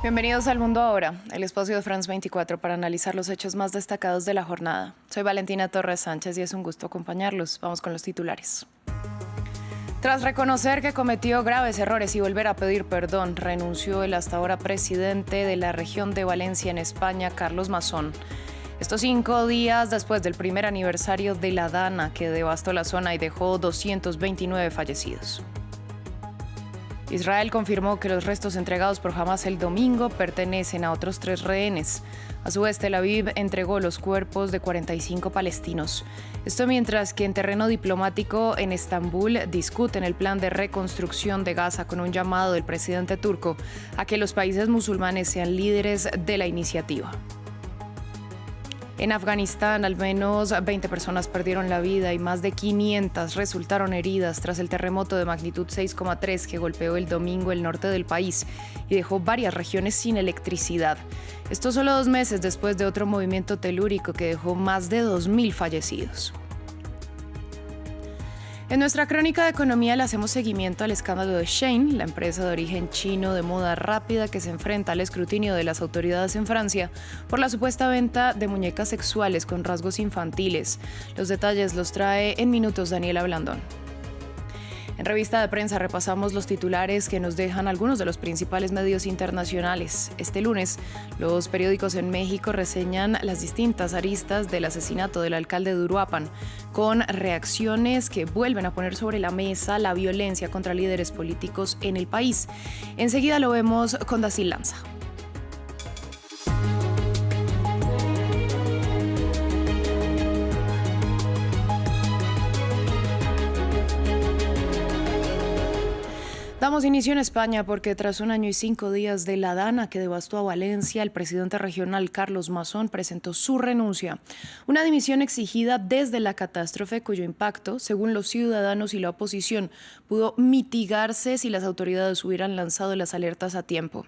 Bienvenidos al Mundo Ahora, el espacio de France 24 para analizar los hechos más destacados de la jornada. Soy Valentina Torres Sánchez y es un gusto acompañarlos. Vamos con los titulares. Tras reconocer que cometió graves errores y volver a pedir perdón, renunció el hasta ahora presidente de la región de Valencia en España, Carlos Mazón. Estos 5 días después del primer aniversario de la Dana, que devastó la zona y dejó 229 fallecidos. Israel confirmó que los restos entregados por Hamás el domingo pertenecen a otros 3 rehenes. A su vez, Tel Aviv entregó los cuerpos de 45 palestinos. Esto mientras que en terreno diplomático en Estambul discuten el plan de reconstrucción de Gaza con un llamado del presidente turco a que los países musulmanes sean líderes de la iniciativa. En Afganistán, al menos 20 personas perdieron la vida y más de 500 resultaron heridas tras el terremoto de magnitud 6,3 que golpeó el domingo el norte del país y dejó varias regiones sin electricidad. Esto solo 2 meses después de otro movimiento telúrico que dejó más de 2.000 fallecidos. En nuestra crónica de economía le hacemos seguimiento al escándalo de Shein, la empresa de origen chino de moda rápida que se enfrenta al escrutinio de las autoridades en Francia por la supuesta venta de muñecas sexuales con rasgos infantiles. Los detalles los trae en minutos Daniela Blandón. En revista de prensa repasamos los titulares que nos dejan algunos de los principales medios internacionales. Este lunes, los periódicos en México reseñan las distintas aristas del asesinato del alcalde de Uruapan, con reacciones que vuelven a poner sobre la mesa la violencia contra líderes políticos en el país. Enseguida lo vemos con Dacil Lanza. Damos inicio en España porque tras 1 año y 5 días de la Dana que devastó a Valencia, el presidente regional Carlos Mazón presentó su renuncia. Una dimisión exigida desde la catástrofe cuyo impacto, según los ciudadanos y la oposición, pudo mitigarse si las autoridades hubieran lanzado las alertas a tiempo.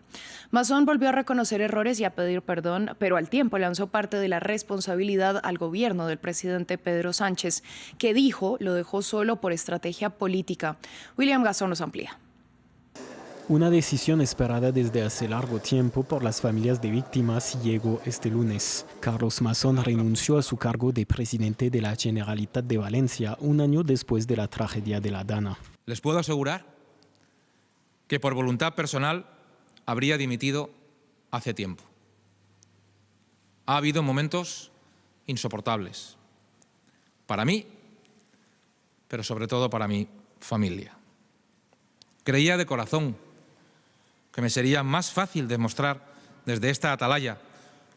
Mazón volvió a reconocer errores y a pedir perdón, pero al tiempo lanzó parte de la responsabilidad al gobierno del presidente Pedro Sánchez, que dijo lo dejó solo por estrategia política. William Gazón nos amplía. Una decisión esperada desde hace largo tiempo por las familias de víctimas llegó este lunes. Carlos Mazón renunció a su cargo de presidente de la Generalitat de Valencia 1 año después de la tragedia de la Dana. Les puedo asegurar que por voluntad personal habría dimitido hace tiempo. Ha habido momentos insoportables para mí, pero sobre todo para mi familia. Creía de corazón que me sería más fácil demostrar desde esta atalaya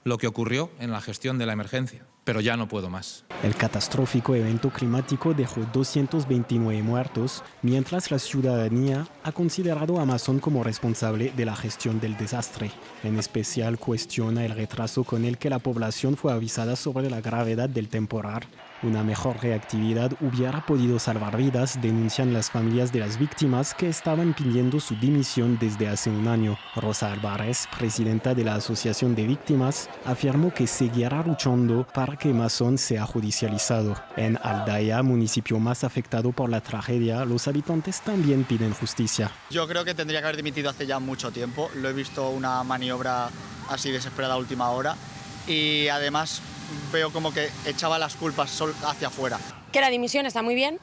lo que ocurrió en la gestión de la emergencia, pero ya no puedo más. El catastrófico evento climático dejó 229 muertos, mientras la ciudadanía ha considerado a Mazón como responsable de la gestión del desastre. En especial cuestiona el retraso con el que la población fue avisada sobre la gravedad del temporal. Una mejor reactividad hubiera podido salvar vidas, denuncian las familias de las víctimas que estaban pidiendo su dimisión desde hace 1 año. Rosa Álvarez, presidenta de la Asociación de Víctimas, afirmó que seguirá luchando para que Mazón sea judicializado. En Aldaya, municipio más afectado por la tragedia, los habitantes también piden justicia. Yo creo que tendría que haber dimitido hace ya mucho tiempo. Lo he visto una maniobra así desesperada a última hora y además veo como que echaba las culpas hacia afuera. Que la dimisión está muy bien,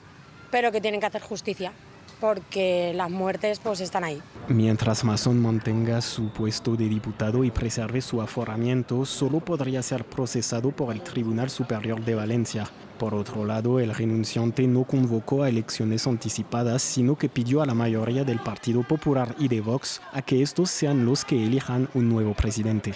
pero que tienen que hacer justicia, porque las muertes pues están ahí. Mientras Mazón mantenga su puesto de diputado y preserve su aforamiento, solo podría ser procesado por el Tribunal Superior de Valencia. Por otro lado, el renunciante no convocó a elecciones anticipadas, sino que pidió a la mayoría del Partido Popular y de Vox a que estos sean los que elijan un nuevo presidente.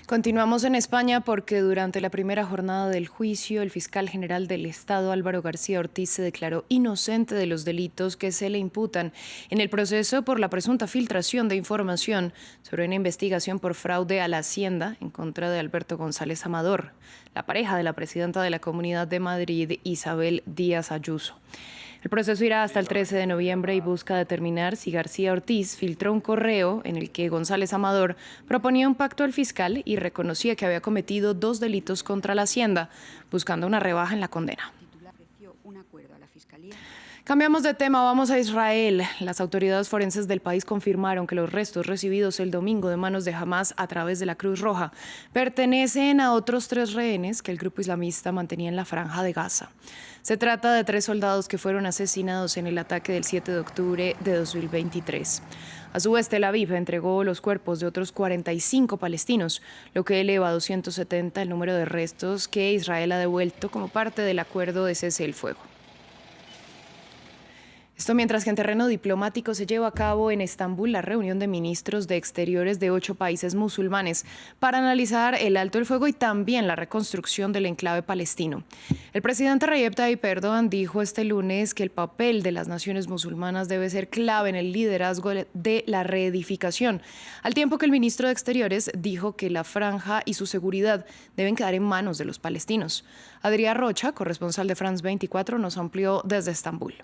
Continuamos en España porque durante la primera jornada del juicio, el fiscal general del Estado, Álvaro García Ortiz, se declaró inocente de los delitos que se le imputan en el proceso por la presunta filtración de información sobre una investigación por fraude a la Hacienda en contra de Alberto González Amador, la pareja de la presidenta de la Comunidad de Madrid, Isabel Díaz Ayuso. El proceso irá hasta el 13 de noviembre y busca determinar si García Ortiz filtró un correo en el que González Amador proponía un pacto al fiscal y reconocía que había cometido 2 delitos contra la Hacienda, buscando una rebaja en la condena. Cambiamos de tema, vamos a Israel. Las autoridades forenses del país confirmaron que los restos recibidos el domingo de manos de Hamás a través de la Cruz Roja pertenecen a otros 3 rehenes que el grupo islamista mantenía en la Franja de Gaza. Se trata de 3 soldados que fueron asesinados en el ataque del 7 de octubre de 2023. A su vez, Tel Aviv entregó los cuerpos de otros 45 palestinos, lo que eleva a 270 el número de restos que Israel ha devuelto como parte del acuerdo de cese del fuego. Esto mientras que en terreno diplomático se lleva a cabo en Estambul la reunión de ministros de Exteriores de 8 países musulmanes para analizar el alto el fuego y también la reconstrucción del enclave palestino. El presidente Recep Tayyip Erdogan dijo este lunes que el papel de las naciones musulmanas debe ser clave en el liderazgo de la reedificación, al tiempo que el ministro de Exteriores dijo que la franja y su seguridad deben quedar en manos de los palestinos. Adrián Rocha, corresponsal de France 24, nos amplió desde Estambul.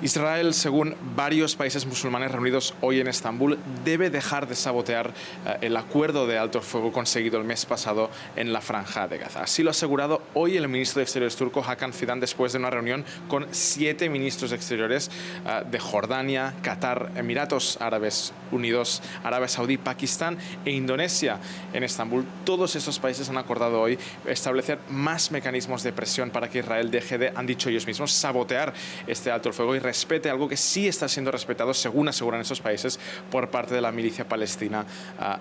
Israel, según varios países musulmanes reunidos hoy en Estambul, debe dejar de sabotear el acuerdo de alto el fuego conseguido el mes pasado en la Franja de Gaza. Así lo ha asegurado hoy el ministro de Exteriores turco, Hakan Fidan, después de una reunión con 7 ministros de Exteriores de Jordania, Qatar, Emiratos Árabes Unidos, Arabia Saudí, Pakistán e Indonesia en Estambul. Todos estos países han acordado hoy establecer más mecanismos de presión para que Israel deje de, han dicho ellos mismos, sabotear este alto el fuego y respete algo que sí está siendo respetado, según aseguran esos países, por parte de la milicia palestina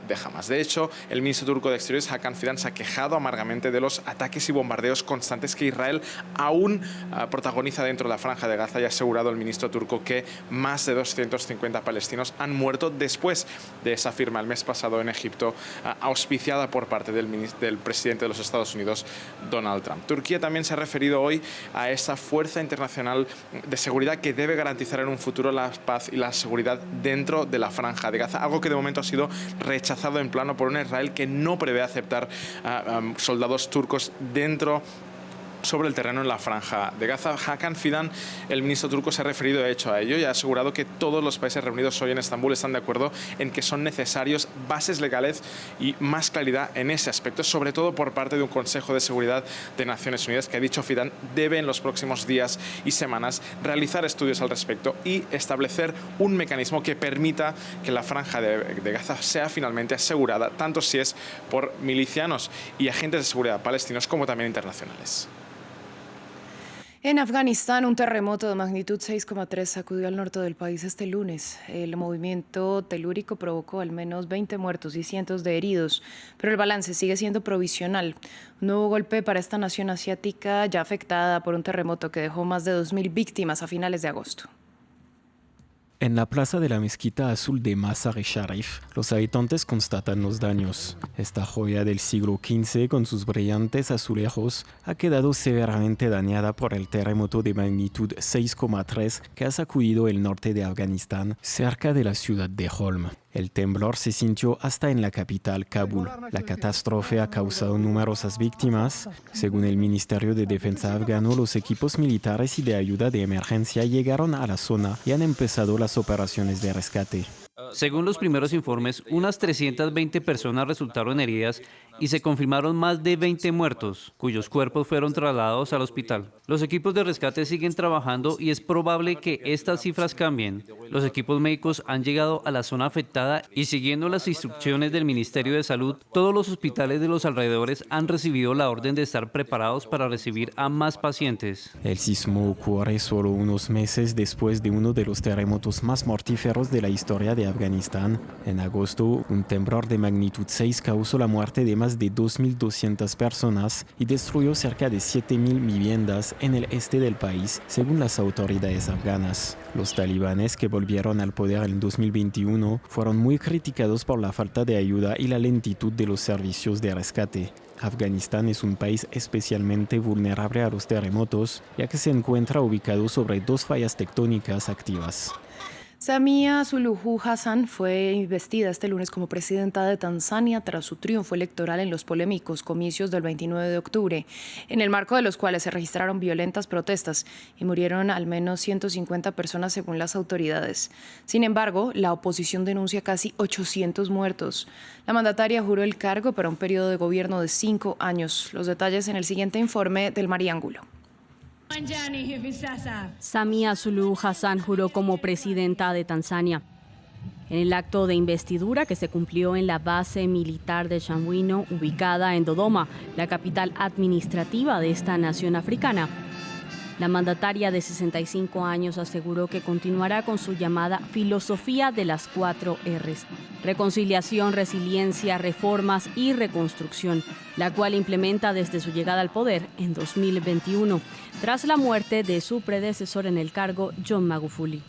de Hamas. De hecho, el ministro turco de Exteriores, Hakan Fidan, se ha quejado amargamente de los ataques y bombardeos constantes que Israel aún protagoniza dentro de la Franja de Gaza y ha asegurado el ministro turco que más de 250 palestinos han muerto después de esa firma el mes pasado en Egipto, auspiciada por parte del presidente de los Estados Unidos, Donald Trump. Turquía también se ha referido hoy a esa fuerza internacional de seguridad que debe garantizar en un futuro la paz y la seguridad dentro de la Franja de Gaza, algo que de momento ha sido rechazado en plano por un Israel que no prevé aceptar soldados turcos sobre el terreno en la Franja de Gaza. Hakan Fidan, el ministro turco, se ha referido de hecho a ello y ha asegurado que todos los países reunidos hoy en Estambul están de acuerdo en que son necesarios bases legales y más claridad en ese aspecto, sobre todo por parte de un Consejo de Seguridad de Naciones Unidas que, ha dicho Fidan, debe en los próximos días y semanas realizar estudios al respecto y establecer un mecanismo que permita que la Franja de Gaza sea finalmente asegurada, tanto si es por milicianos y agentes de seguridad palestinos como también internacionales. En Afganistán, un terremoto de magnitud 6,3 sacudió al norte del país este lunes. El movimiento telúrico provocó al menos 20 muertos y cientos de heridos, pero el balance sigue siendo provisional. Un nuevo golpe para esta nación asiática ya afectada por un terremoto que dejó más de 2.000 víctimas a finales de agosto. En la plaza de la mezquita azul de Mazar-e-Sharif, los habitantes constatan los daños. Esta joya del siglo XV, con sus brillantes azulejos, ha quedado severamente dañada por el terremoto de magnitud 6,3 que ha sacudido el norte de Afganistán, cerca de la ciudad de Holm. El temblor se sintió hasta en la capital, Kabul. La catástrofe ha causado numerosas víctimas. Según el Ministerio de Defensa afgano, los equipos militares y de ayuda de emergencia llegaron a la zona y han empezado las operaciones de rescate. Según los primeros informes, unas 320 personas resultaron heridas y se confirmaron más de 20 muertos, cuyos cuerpos fueron trasladados al hospital. Los equipos de rescate siguen trabajando y es probable que estas cifras cambien. Los equipos médicos han llegado a la zona afectada y, siguiendo las instrucciones del Ministerio de Salud, todos los hospitales de los alrededores han recibido la orden de estar preparados para recibir a más pacientes. El sismo ocurre solo unos meses después de uno de los terremotos más mortíferos de la historia de Afganistán. En agosto, un temblor de magnitud 6 causó la muerte de más de 2.200 personas y destruyó cerca de 7.000 viviendas en el este del país, según las autoridades afganas. Los talibanes, que volvieron al poder en 2021, fueron muy criticados por la falta de ayuda y la lentitud de los servicios de rescate. Afganistán es un país especialmente vulnerable a los terremotos, ya que se encuentra ubicado sobre 2 fallas tectónicas activas. Samia Suluhu Hassan fue investida este lunes como presidenta de Tanzania tras su triunfo electoral en los polémicos comicios del 29 de octubre, en el marco de los cuales se registraron violentas protestas y murieron al menos 150 personas según las autoridades. Sin embargo, la oposición denuncia casi 800 muertos. La mandataria juró el cargo para un periodo de gobierno de 5 años. Los detalles en el siguiente informe del Mariángulo. Samia Suluhu Hassan juró como presidenta de Tanzania. En el acto de investidura que se cumplió en la base militar de Chamwino, ubicada en Dodoma, la capital administrativa de esta nación africana, la mandataria de 65 años aseguró que continuará con su llamada filosofía de las 4 Rs: reconciliación, resiliencia, reformas y reconstrucción, la cual implementa desde su llegada al poder en 2021, tras la muerte de su predecesor en el cargo, John Magufuli.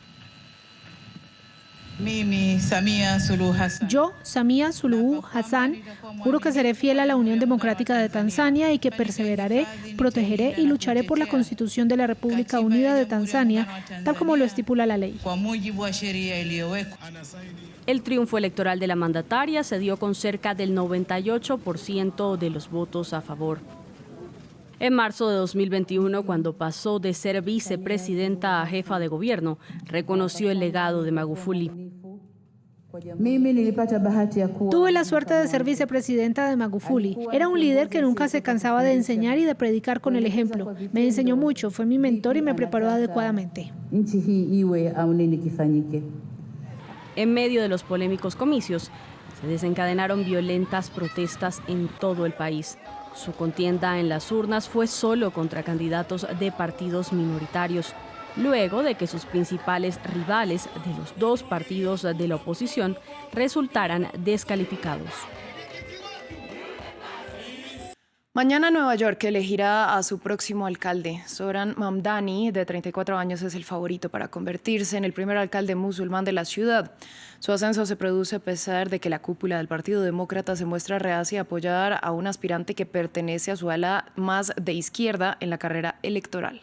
Yo, Samia Suluhu Hassan, juro que seré fiel a la Unión Democrática de Tanzania y que perseveraré, protegeré y lucharé por la Constitución de la República Unida de Tanzania, tal como lo estipula la ley. El triunfo electoral de la mandataria se dio con cerca del 98% de los votos a favor. En marzo de 2021, cuando pasó de ser vicepresidenta a jefa de gobierno, reconoció el legado de Magufuli. Tuve la suerte de ser vicepresidenta de Magufuli. Era un líder que nunca se cansaba de enseñar y de predicar con el ejemplo. Me enseñó mucho, fue mi mentor y me preparó adecuadamente. En medio de los polémicos comicios, se desencadenaron violentas protestas en todo el país. Su contienda en las urnas fue solo contra candidatos de partidos minoritarios, luego de que sus principales rivales de los 2 partidos de la oposición resultaran descalificados. Mañana Nueva York elegirá a su próximo alcalde. Zohran Mamdani, de 34 años, es el favorito para convertirse en el primer alcalde musulmán de la ciudad. Su ascenso se produce a pesar de que la cúpula del Partido Demócrata se muestra reacia a apoyar a un aspirante que pertenece a su ala más de izquierda en la carrera electoral.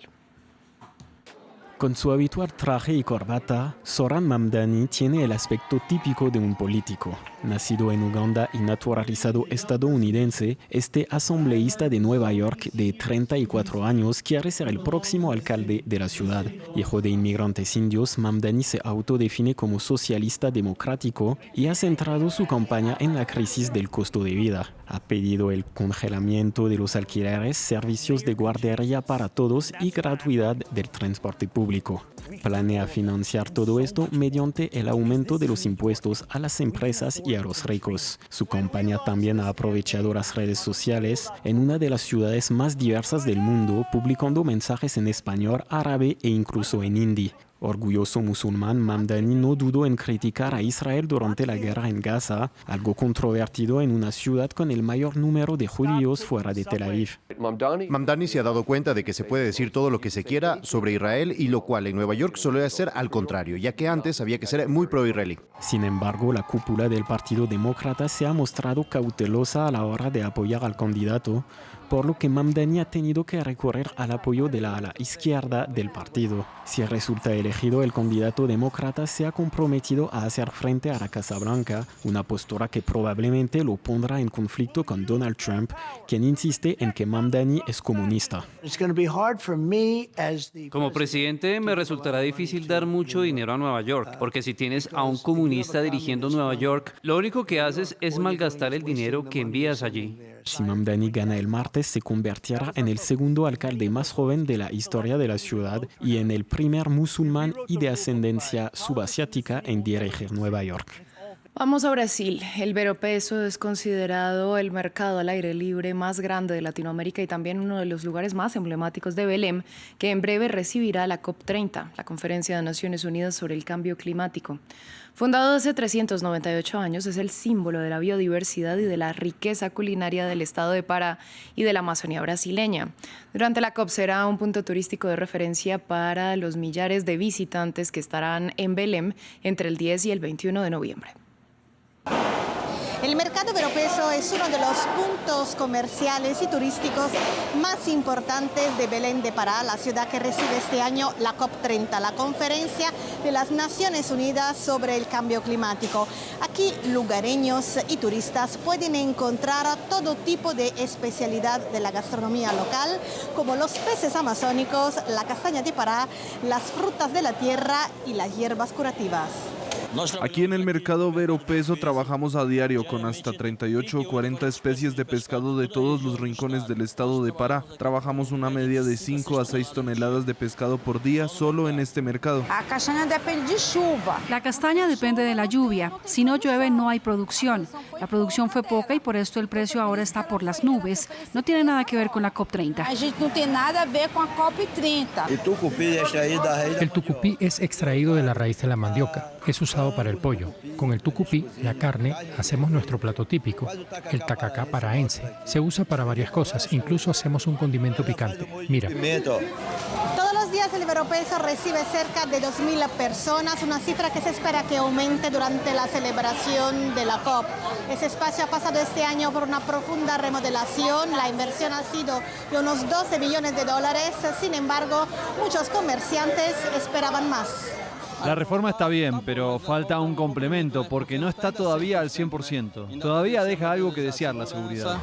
Con su habitual traje y corbata, Zohran Mamdani tiene el aspecto típico de un político. Nacido en Uganda y naturalizado estadounidense, este asambleísta de Nueva York de 34 años quiere ser el próximo alcalde de la ciudad. Hijo de inmigrantes indios, Mamdani se autodefine como socialista democrático y ha centrado su campaña en la crisis del costo de vida. Ha pedido el congelamiento de los alquileres, servicios de guardería para todos y gratuidad del transporte público. Planea financiar todo esto mediante el aumento de los impuestos a las empresas y a los ricos. Su campaña también ha aprovechado las redes sociales en una de las ciudades más diversas del mundo, publicando mensajes en español, árabe e incluso en hindi. Orgulloso musulmán, Mamdani no dudó en criticar a Israel durante la guerra en Gaza, algo controvertido en una ciudad con el mayor número de judíos fuera de Tel Aviv. Mamdani se ha dado cuenta de que se puede decir todo lo que se quiera sobre Israel, y lo cual en Nueva York solía ser al contrario, ya que antes había que ser muy pro-israelí. Sin embargo, la cúpula del Partido Demócrata se ha mostrado cautelosa a la hora de apoyar al candidato, por lo que Mamdani ha tenido que recurrir al apoyo de la ala izquierda del partido. Si resulta elegido, el candidato demócrata se ha comprometido a hacer frente a la Casa Blanca, una postura que probablemente lo pondrá en conflicto con Donald Trump, quien insiste en que Mamdani es comunista. Como presidente, me resultará difícil dar mucho dinero a Nueva York, porque si tienes a un comunista dirigiendo Nueva York, lo único que haces es malgastar el dinero que envías allí. Si Mamdani gana el martes, se convertirá en el segundo alcalde más joven de la historia de la ciudad y en el primer musulmán y de ascendencia subasiática en dirigir Nueva York. Vamos a Brasil. El Veropeso es considerado el mercado al aire libre más grande de Latinoamérica y también uno de los lugares más emblemáticos de Belém, que en breve recibirá la COP30, la Conferencia de Naciones Unidas sobre el Cambio Climático. Fundado hace 398 años, es el símbolo de la biodiversidad y de la riqueza culinaria del estado de Pará y de la Amazonía brasileña. Durante la COP será un punto turístico de referencia para los millares de visitantes que estarán en Belém entre el 10 y el 21 de noviembre. El mercado Veropeso es uno de los puntos comerciales y turísticos más importantes de Belém de Pará, la ciudad que recibe este año la COP30, la Conferencia de las Naciones Unidas sobre el Cambio Climático. Aquí lugareños y turistas pueden encontrar todo tipo de especialidad de la gastronomía local, como los peces amazónicos, la castaña de Pará, las frutas de la tierra y las hierbas curativas. Aquí en el mercado Vero Peso trabajamos a diario con hasta 38 o 40 especies de pescado de todos los rincones del estado de Pará. Trabajamos una media de 5 a 6 toneladas de pescado por día solo en este mercado. La castaña depende de la lluvia. Si no llueve, no hay producción. La producción fue poca y por esto el precio ahora está por las nubes. No tiene nada que ver con la COP30. El tucupí es extraído de la raíz de la mandioca. Es usado para el pollo. Con el tucupí, la carne, hacemos nuestro plato típico, el tacacá paraense. Se usa para varias cosas, incluso hacemos un condimento picante. Mira. Todos los días el Veropeso recibe cerca de 2.000 personas, una cifra que se espera que aumente durante la celebración de la COP. Ese espacio ha pasado este año por una profunda remodelación. La inversión ha sido de unos 12 billones de dólares. Sin embargo, muchos comerciantes esperaban más. La reforma está bien, pero falta un complemento porque no está todavía al 100%. Todavía deja algo que desear la seguridad.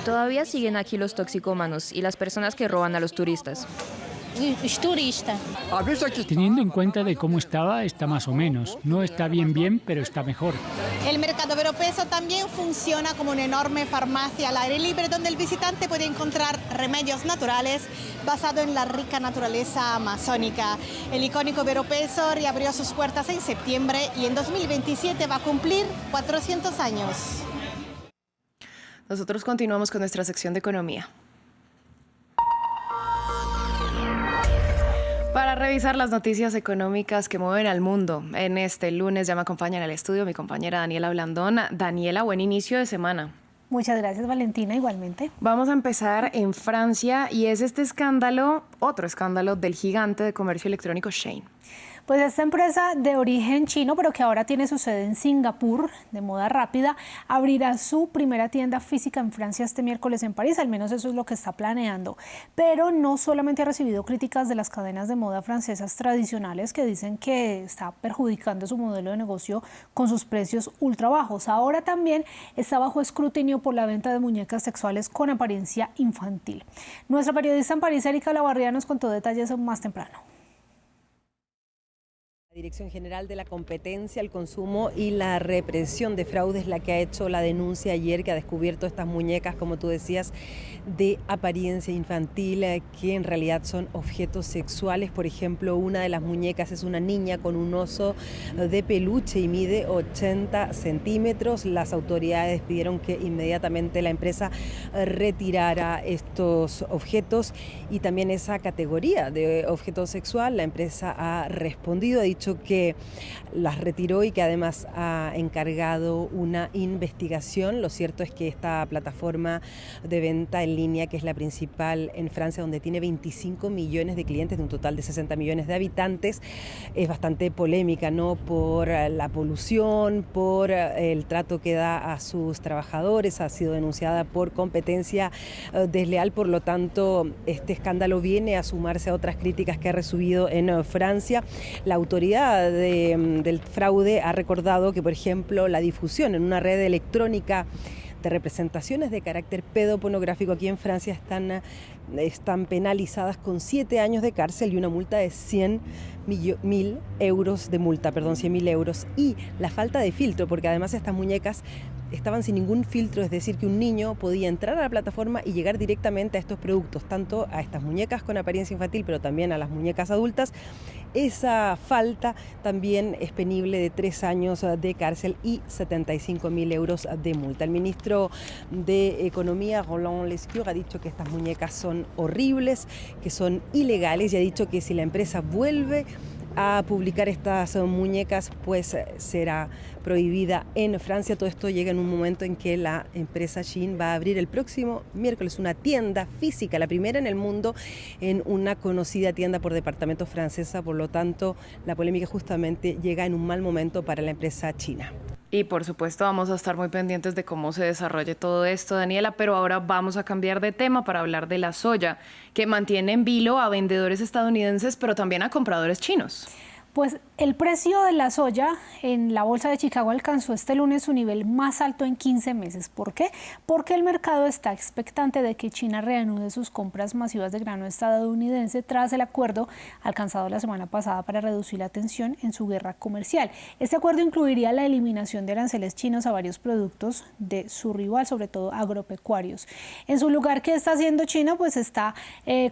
Todavía siguen aquí los toxicómanos y las personas que roban a los turistas. Teniendo en cuenta de cómo estaba, está más o menos. No está bien, pero está mejor. El mercado Veropeso también funciona como una enorme farmacia al aire libre donde el visitante puede encontrar remedios naturales basados en la rica naturaleza amazónica. El icónico Veropeso reabrió sus puertas en septiembre y en 2027 va a cumplir 400 años. Nosotros continuamos con nuestra sección de economía. Para revisar las noticias económicas que mueven al mundo, en este lunes ya me acompaña en el estudio mi compañera Daniela Blandón. Daniela, buen inicio de semana. Muchas gracias, Valentina, igualmente. Vamos a empezar en Francia y es este escándalo, otro escándalo del gigante de comercio electrónico Shein. Pues esta empresa de origen chino, pero que ahora tiene su sede en Singapur, de moda rápida, abrirá su primera tienda física en Francia este miércoles en París, al menos eso es lo que está planeando. Pero no solamente ha recibido críticas de las cadenas de moda francesas tradicionales que dicen que está perjudicando su modelo de negocio con sus precios ultra bajos. Ahora también está bajo escrutinio por la venta de muñecas sexuales con apariencia infantil. Nuestra periodista en París, Erika Lavarría, nos contó detalles más temprano. La Dirección General de la Competencia, el Consumo y la Represión de Fraude es la que ha hecho la denuncia ayer, que ha descubierto estas muñecas, como tú decías, de apariencia infantil, que en realidad son objetos sexuales. Por ejemplo, una de las muñecas es una niña con un oso de peluche y mide 80 centímetros. Las autoridades pidieron que inmediatamente la empresa retirara estos objetos y también esa categoría de objeto sexual. La empresa ha respondido, ha dicho que las retiró y que además ha encargado una investigación. Lo cierto es que esta plataforma de venta en línea, que es la principal en Francia, donde tiene 25 millones de clientes de un total de 60 millones de habitantes, es bastante polémica, ¿no? Por la polución, por el trato que da a sus trabajadores. Ha sido denunciada por competencia desleal. Por lo tanto, este escándalo viene a sumarse a otras críticas que ha recibido en Francia. La autoridad del fraude ha recordado que, por ejemplo, la difusión en una red electrónica de representaciones de carácter pedopornográfico aquí en Francia están penalizadas con 7 años de cárcel y una multa de 100.000 euros de multa, 100.000 euros. Y la falta de filtro, porque además estas muñecas estaban sin ningún filtro, es decir, que un niño podía entrar a la plataforma y llegar directamente a estos productos, tanto a estas muñecas con apariencia infantil, pero también a las muñecas adultas. Esa falta también es penible de 3 años de cárcel y 75.000 euros de multa. El ministro de Economía, Roland Lescure, ha dicho que estas muñecas son horribles, que son ilegales, y ha dicho que si la empresa vuelve a publicar estas muñecas, pues será prohibida en Francia. Todo esto llega en un momento en que la empresa Shein va a abrir el próximo miércoles una tienda física, la primera en el mundo, en una conocida tienda por departamento francesa. Por lo tanto, la polémica justamente llega en un mal momento para la empresa china. Y por supuesto vamos a estar muy pendientes de cómo se desarrolle todo esto, Daniela, pero ahora vamos a cambiar de tema para hablar de la soya, que mantiene en vilo a vendedores estadounidenses, pero también a compradores chinos. Pues El precio de la soya en la bolsa de Chicago alcanzó este lunes su nivel más alto en 15 meses. ¿Por qué? Porque el mercado está expectante de que China reanude sus compras masivas de grano estadounidense tras el acuerdo alcanzado la semana pasada para reducir la tensión en su guerra comercial. Este acuerdo incluiría la eliminación de aranceles chinos a varios productos de su rival, sobre todo agropecuarios. En su lugar, ¿qué está haciendo China? Pues está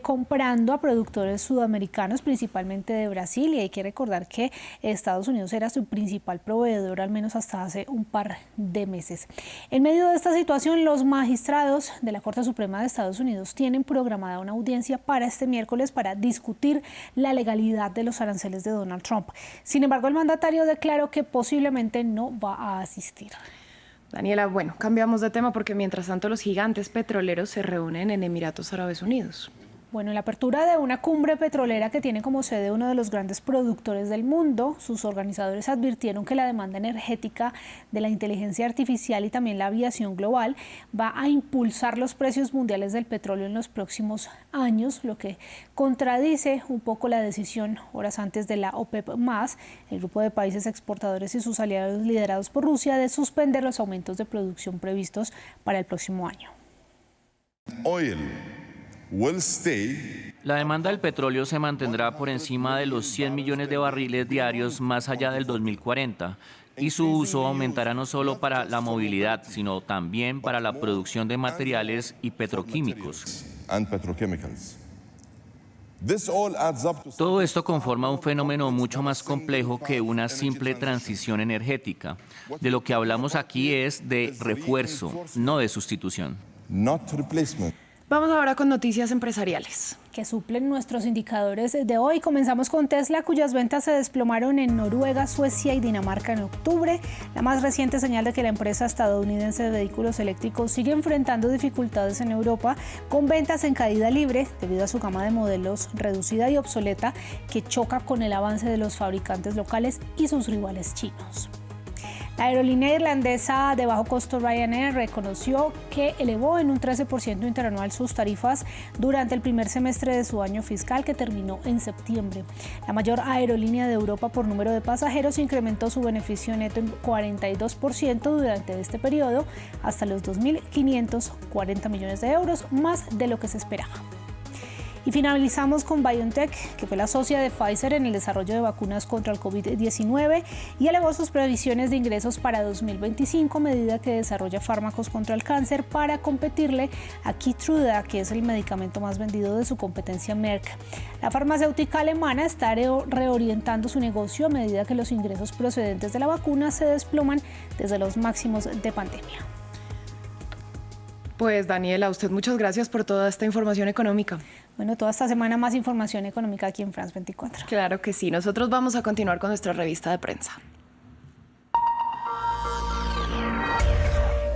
comprando a productores sudamericanos, principalmente de Brasil, y hay que recordar que Estados Unidos era su principal proveedor, al menos hasta hace un par de meses. En medio de esta situación, los magistrados de la Corte Suprema de Estados Unidos tienen programada una audiencia para este miércoles para discutir la legalidad de los aranceles de Donald Trump. Sin embargo, el mandatario declaró que posiblemente no va a asistir. Daniela, bueno, cambiamos de tema porque mientras tanto los gigantes petroleros se reúnen en Emiratos Árabes Unidos. Bueno, en la apertura de una cumbre petrolera que tiene como sede uno de los grandes productores del mundo, sus organizadores advirtieron que la demanda energética de la inteligencia artificial y también la aviación global va a impulsar los precios mundiales del petróleo en los próximos años, lo que contradice un poco la decisión horas antes de la OPEP+, el grupo de países exportadores y sus aliados liderados por Rusia, de suspender los aumentos de producción previstos para el próximo año. La demanda del petróleo se mantendrá por encima de los 100 millones de barriles diarios más allá del 2040 y su uso aumentará no solo para la movilidad, sino también para la producción de materiales y petroquímicos. Todo esto conforma un fenómeno mucho más complejo que una simple transición energética. De lo que hablamos aquí es de refuerzo, no de sustitución. Vamos ahora con noticias empresariales que suplen nuestros indicadores de hoy. Comenzamos con Tesla, cuyas ventas se desplomaron en Noruega, Suecia y Dinamarca en octubre. La más reciente señal de que la empresa estadounidense de vehículos eléctricos sigue enfrentando dificultades en Europa, con ventas en caída libre debido a su gama de modelos reducida y obsoleta, que choca con el avance de los fabricantes locales y sus rivales chinos. La aerolínea irlandesa de bajo costo Ryanair reconoció que elevó en un 13% interanual sus tarifas durante el primer semestre de su año fiscal, que terminó en septiembre. La mayor aerolínea de Europa por número de pasajeros incrementó su beneficio neto en 42% durante este periodo, hasta los 2.540 millones de euros, más de lo que se esperaba. Y finalizamos con BioNTech, que fue la socia de Pfizer en el desarrollo de vacunas contra el COVID-19 y elevó sus previsiones de ingresos para 2025 a medida que desarrolla fármacos contra el cáncer para competirle a Keytruda, que es el medicamento más vendido de su competencia Merck. La farmacéutica alemana está reorientando su negocio a medida que los ingresos procedentes de la vacuna se desploman desde los máximos de pandemia. Pues Daniela, a usted muchas gracias por toda esta información económica. Bueno, toda esta semana más información económica aquí en France 24. Claro que sí. Nosotros vamos a continuar con nuestra revista de prensa.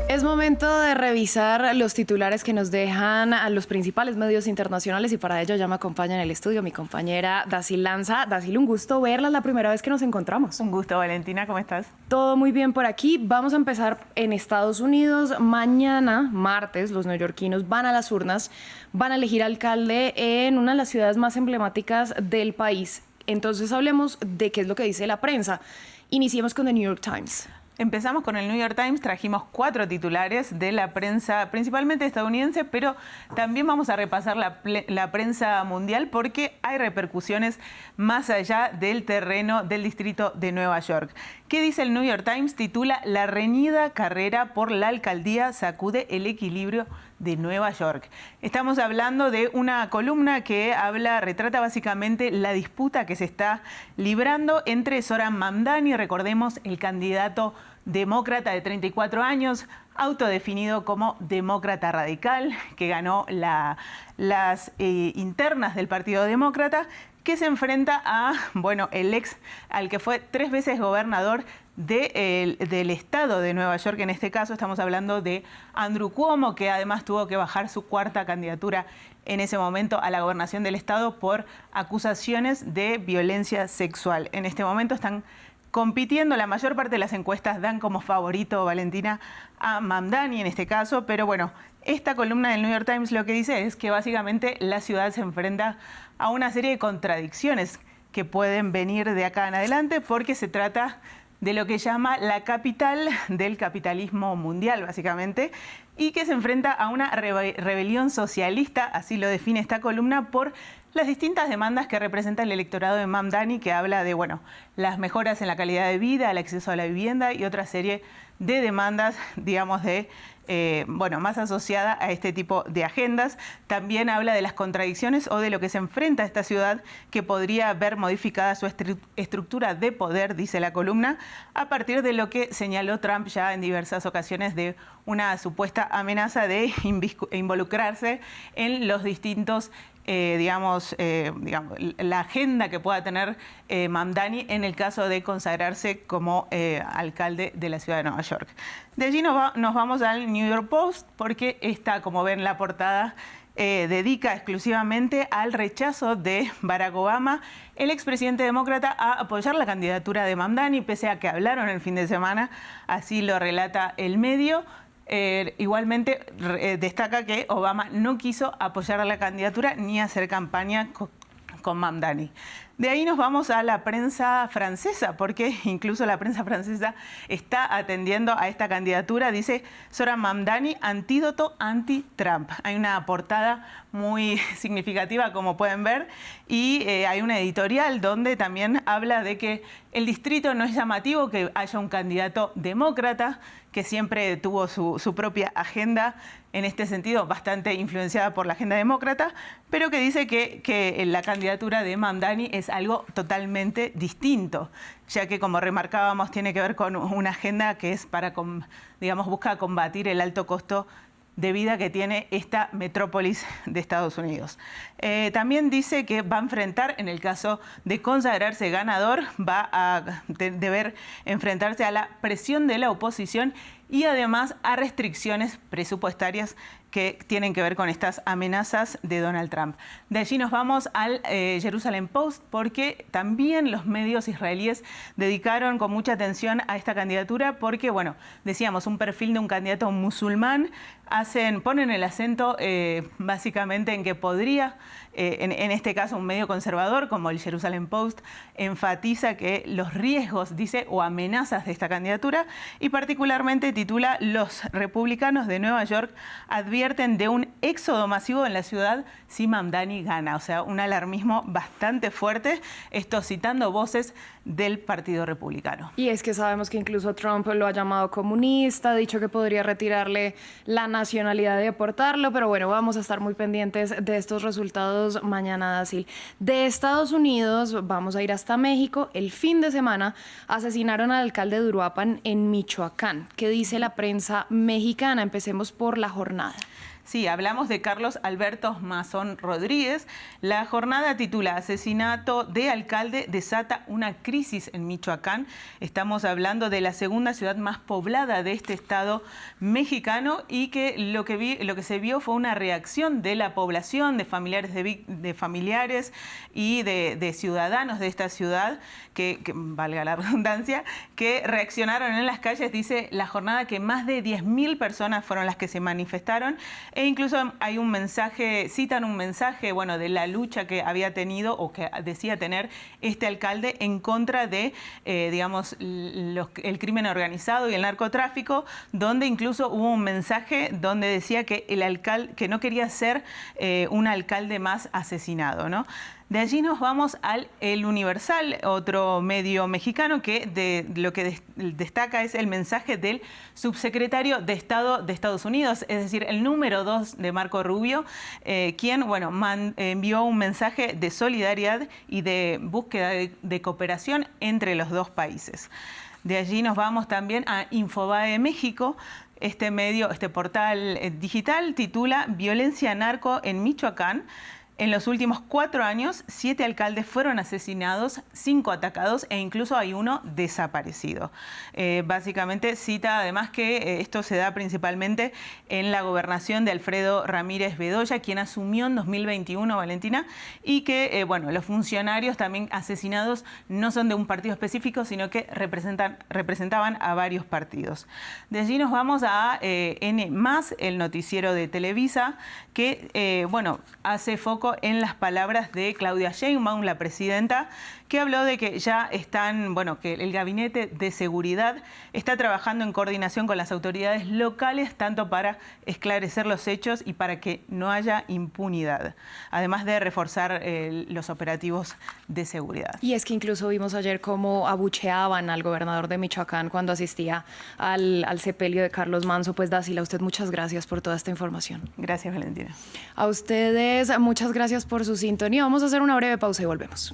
Es momento de revisar los titulares que nos dejan a los principales medios internacionales y para ello ya me acompaña en el estudio mi compañera Dasil Lanza. Dasil, un gusto verla, es la primera vez que nos encontramos. Un gusto, Valentina, ¿cómo estás? Todo muy bien por aquí. Vamos a empezar en Estados Unidos. Mañana, martes, los neoyorquinos van a las urnas, van a elegir alcalde en una de las ciudades más emblemáticas del país. Entonces hablemos de qué es lo que dice la prensa. Iniciemos con The New York Times. Empezamos con el New York Times, trajimos 4 titulares de la prensa, principalmente estadounidense, pero también vamos a repasar la prensa mundial porque hay repercusiones más allá del terreno del distrito de Nueva York. ¿Qué dice el New York Times? Titula: La reñida carrera por la alcaldía sacude el equilibrio de Nueva York. Estamos hablando de una columna que retrata básicamente la disputa que se está librando entre Zohran Mamdani, recordemos, el candidato demócrata de 34 años, autodefinido como demócrata radical, que ganó las internas del Partido Demócrata, que se enfrenta a, al que fue 3 veces gobernador del estado de Nueva York. En este caso estamos hablando de Andrew Cuomo, que además tuvo que bajar su 4ª candidatura en ese momento a la gobernación del estado por acusaciones de violencia sexual. En este momento están compitiendo, la mayor parte de las encuestas dan como favorito, Valentina, a Mamdani en este caso, pero bueno, esta columna del New York Times lo que dice es que básicamente la ciudad se enfrenta a una serie de contradicciones que pueden venir de acá en adelante, porque se trata de lo que llama la capital del capitalismo mundial, básicamente, y que se enfrenta a una rebelión socialista, así lo define esta columna, por las distintas demandas que representa el electorado de Mamdani, que habla de, bueno, las mejoras en la calidad de vida, el acceso a la vivienda y otra serie de demandas, digamos, de más asociada a este tipo de agendas. También habla de las contradicciones o de lo que se enfrenta a esta ciudad, que podría ver modificada su estructura de poder, dice la columna, a partir de lo que señaló Trump ya en diversas ocasiones de una supuesta amenaza de involucrarse en los distintos la agenda que pueda tener Mamdani en el caso de consagrarse como alcalde de la ciudad de Nueva York. De allí nos vamos al New York Post, porque esta, como ven la portada, dedica exclusivamente al rechazo de Barack Obama, el expresidente demócrata, a apoyar la candidatura de Mamdani, pese a que hablaron el fin de semana, así lo relata el medio. Igualmente destaca que Obama no quiso apoyar a la candidatura ni hacer campaña con Mamdani. De ahí nos vamos a la prensa francesa, porque incluso la prensa francesa está atendiendo a esta candidatura. Dice: Zohran Mamdani, antídoto anti-Trump. Hay una portada muy significativa, como pueden ver, y hay una editorial donde también habla de que el distrito no es llamativo que haya un candidato demócrata, que siempre tuvo su propia agenda, en este sentido bastante influenciada por la agenda demócrata, pero que dice que la candidatura de Mamdani es algo totalmente distinto, ya que, como remarcábamos, tiene que ver con una agenda que es para, busca combatir el alto costo de vida que tiene esta metrópolis de Estados Unidos. También dice que va a enfrentar, en el caso de consagrarse ganador, va a deber enfrentarse a la presión de la oposición y además a restricciones presupuestarias que tienen que ver con estas amenazas de Donald Trump. De allí nos vamos al Jerusalem Post, porque también los medios israelíes dedicaron con mucha atención a esta candidatura, porque, decíamos, un perfil de un candidato musulmán, ponen el acento básicamente en que podría, en este caso un medio conservador como el Jerusalem Post, enfatiza que los riesgos, dice, o amenazas de esta candidatura, y particularmente titula: Los republicanos de Nueva York advierten de un éxodo masivo en la ciudad si Mamdani gana. O sea, un alarmismo bastante fuerte, esto citando voces del Partido Republicano. Y es que sabemos que incluso Trump lo ha llamado comunista, ha dicho que podría retirarle la nacionalidad y deportarlo, pero bueno, vamos a estar muy pendientes de estos resultados mañana, Dacil. De Estados Unidos vamos a ir hasta México. El fin de semana asesinaron al alcalde de Uruapan, en Michoacán. ¿Qué dice la prensa mexicana? Empecemos por La Jornada. Sí, hablamos de Carlos Alberto Mazón Rodríguez. La Jornada titula: Asesinato de alcalde desata una crisis en Michoacán. Estamos hablando de la segunda ciudad más poblada de este estado mexicano, y que lo que se vio fue una reacción de la población, de familiares y de ciudadanos de esta ciudad, que valga la redundancia, que reaccionaron en las calles. Dice La Jornada que más de 10.000 personas fueron las que se manifestaron. E incluso hay un mensaje, citan un mensaje, de la lucha que había tenido o que decía tener este alcalde en contra de, el crimen organizado y el narcotráfico, donde incluso hubo un mensaje donde decía que el alcalde, que no quería ser un alcalde más asesinado, ¿no? De allí nos vamos al El Universal, otro medio mexicano, que lo que destaca es el mensaje del subsecretario de Estado de Estados Unidos, es decir, el número 2 de Marco Rubio, quien envió un mensaje de solidaridad y de búsqueda de cooperación entre los dos países. De allí nos vamos también a Infobae México. Este portal digital titula: Violencia narco en Michoacán. En los últimos 4 años, 7 alcaldes fueron asesinados, 5 atacados e incluso hay uno desaparecido. Básicamente cita además que esto se da principalmente en la gobernación de Alfredo Ramírez Bedoya, quien asumió en 2021, Valentina, y que los funcionarios también asesinados no son de un partido específico, sino que representaban a varios partidos. De allí nos vamos a N+, el noticiero de Televisa, que hace foco poco en las palabras de Claudia Sheinbaum, la presidenta, que habló de que ya están, que el Gabinete de Seguridad está trabajando en coordinación con las autoridades locales, tanto para esclarecer los hechos y para que no haya impunidad, además de reforzar los operativos de seguridad. Y es que incluso vimos ayer cómo abucheaban al gobernador de Michoacán cuando asistía al sepelio de Carlos Manso. Pues Dacila, a usted muchas gracias por toda esta información. Gracias, Valentina. A ustedes muchas gracias por su sintonía. Vamos a hacer una breve pausa y volvemos.